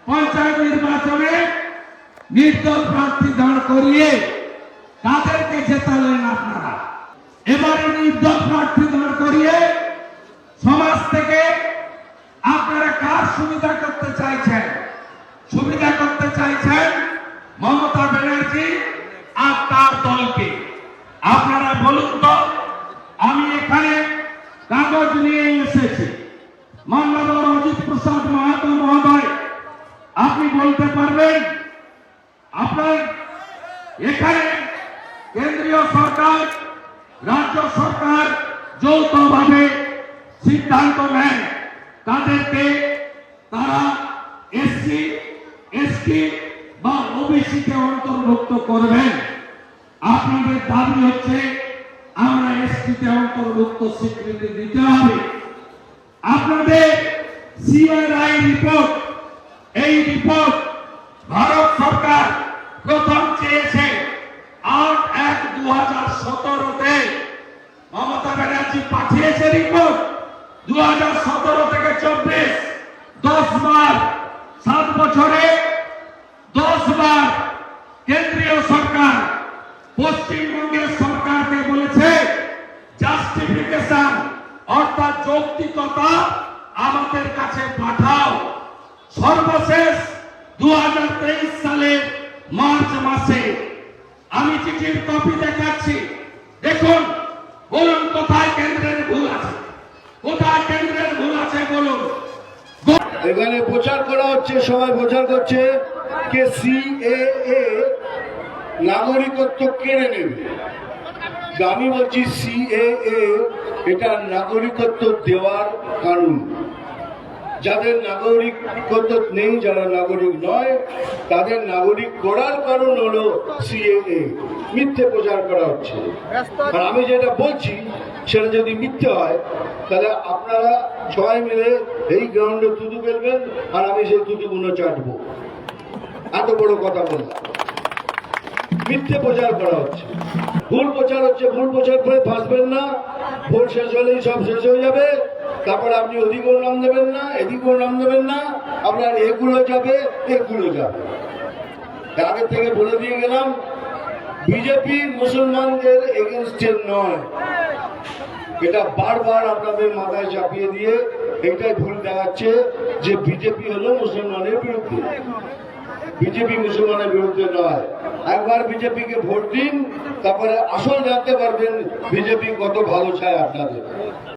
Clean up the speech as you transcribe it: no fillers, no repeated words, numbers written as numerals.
পঞ্চায়েত নির্বাচনে নির্দল প্রার্থী দাঁড় করিয়ে তাদেরকে জেতালেন আপনারা। এবারে নির্দল প্রার্থী দাঁড় করিয়ে সমাজ থেকে আপনারা কার সুবিধা করতে চাইছেন? সুবিধা করতে চাইছেন মমতা ব্যানার্জি আর তার দলকে। আপনারা বলুন তো, আমি এখানে কাগজ নিয়ে এসেছি। মাননীয় অজিত প্রসাদ মাহাতো মহোদয়, আপনি বলতে পারবেন আপনার এখানে কেন্দ্রীয় সরকার রাজ্য সরকার যৌথভাবে সিদ্ধান্ত নেয় তাদেরকে তারা এসসি এসটি বা ওবিসি কে অন্তর্ভুক্ত করবেন। আপনাদের দাবি হচ্ছে আমরা এসটি তে অন্তর্ভুক্ত স্বীকৃতি দিতে হবে। আপনাদের সিআরআই রিপোর্ট, এই রিপোর্ট ভারত সরকার প্রথম চেয়েছে 8/1/2017-তে মমতা ব্যানার্জি পাঠিয়েছে রিপোর্ট। 2017 থেকে 24 10 বার, 7 বছরে 10 বার কেন্দ্রীয় সরকার পশ্চিমবঙ্গের সরকারকে বলেছে জাস্টিফিকেশন অর্থাৎ যৌক্তিকতা আমাদের কাছে পাঠাও। সর্বশেষ 2023 সালের মার্চ মাসে আমি চিঠির কপি দেখাচ্ছি, দেখুন। বলুন কোথায় কেন্দ্রের ভুল আছে, কোথায় কেন্দ্রের ভুল আছে বলুন। এখানে প্রচার করা হচ্ছে, সবাই প্রচার করছে যে সিএএ নাগরিকত্ব কেড়ে নেবে। আমি বলছি সিএএ এটা নাগরিকত্ব দেওয়ার কানুন। যাদের নাগরিকত্ব নেই, যারা নাগরিক নয়, তাদের নাগরিক করার কারণ হলো সিএএ। মিথ্যে প্রচার করা হচ্ছে। আর আমি যেটা বলছি সেটা যদি মিথ্যে হয় তাহলে আপনারা সবাই মিলে এই গ্রাউন্ডে থুতু ফেলবেন আর আমি সেই থুতুগুলো চাটবো। এত বড় কথা বললাম। মিথ্যে প্রচার করা হচ্ছে, ভুল প্রচার হচ্ছে। ভুল প্রচার করে ফাঁসবেন না। ভোট শেষ হলেই সব শেষ হয়ে যাবে। তারপরে আপনি ওদিকেও নাম দেবেন না, এদিকেও নাম দেবেন না। আপনার এগুলো যাবে, এগুলো যাবে। আগে থেকে বলে দিয়ে গেলাম, বিজেপি মুসলমানদের এগেনস্টে নয়। এটা বারবার আপনাদের মাথায় চাপিয়ে দিয়ে এটাই ভুল দেখাচ্ছে যে বিজেপি হলো মুসলমানের বিরুদ্ধে। বিজেপি মুসলমানের বিরুদ্ধে নয়। একবার বিজেপিকে ভোট দিন, তারপরে আসল জানতে পারবেন বিজেপি কত ভালো চায় আপনাদের।